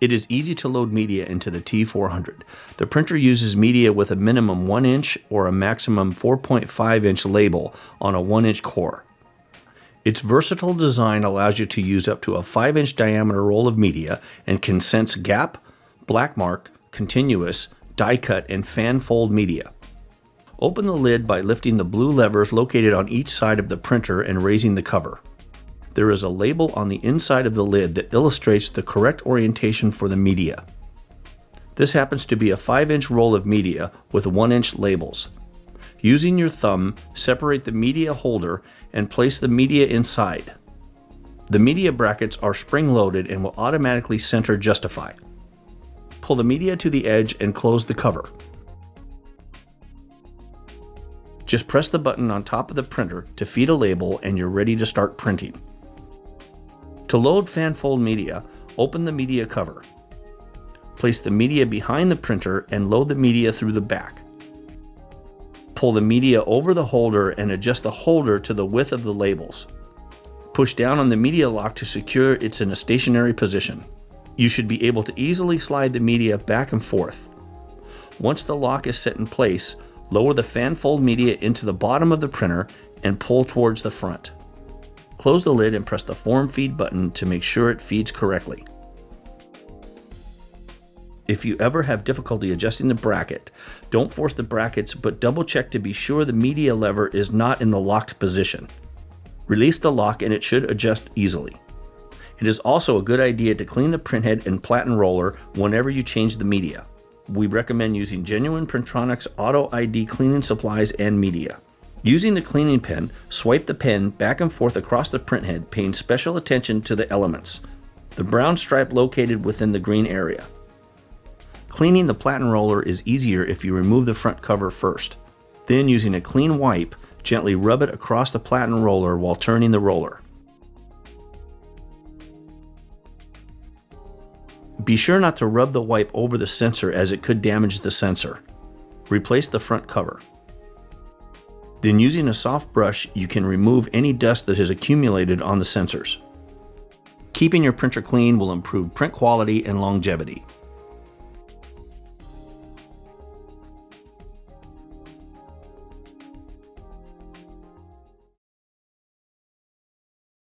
It is easy to load media into the T400. The printer uses media with a minimum 1-inch or a maximum 4.5-inch label on a 1-inch core. Its versatile design allows you to use up to a 5-inch diameter roll of media and can sense gap, black mark, continuous, die cut, and fan fold media. Open the lid by lifting the blue levers located on each side of the printer and raising the cover. There is a label on the inside of the lid that illustrates the correct orientation for the media. This happens to be a 5-inch roll of media with 1-inch labels. Using your thumb, separate the media holder and place the media inside. The media brackets are spring-loaded and will automatically center justify. Pull the media to the edge and close the cover. Just press the button on top of the printer to feed a label and you're ready to start printing. To load fanfold media, open the media cover. Place the media behind the printer and load the media through the back. Pull the media over the holder and adjust the holder to the width of the labels. Push down on the media lock to secure it's in a stationary position. You should be able to easily slide the media back and forth. Once the lock is set in place, lower the fanfold media into the bottom of the printer and pull towards the front. Close the lid and press the form feed button to make sure it feeds correctly. If you ever have difficulty adjusting the bracket, don't force the brackets, but double check to be sure the media lever is not in the locked position. Release the lock and it should adjust easily. It is also a good idea to clean the printhead and platen roller whenever you change the media. We recommend using genuine Printronix Auto ID cleaning supplies and media. Using the cleaning pen, swipe the pen back and forth across the printhead, paying special attention to the elements. The brown stripe located within the green area. Cleaning the platen roller is easier if you remove the front cover first. Then, using a clean wipe, gently rub it across the platen roller while turning the roller. Be sure not to rub the wipe over the sensor as it could damage the sensor. Replace the front cover. Then, using a soft brush, you can remove any dust that has accumulated on the sensors. Keeping your printer clean will improve print quality and longevity.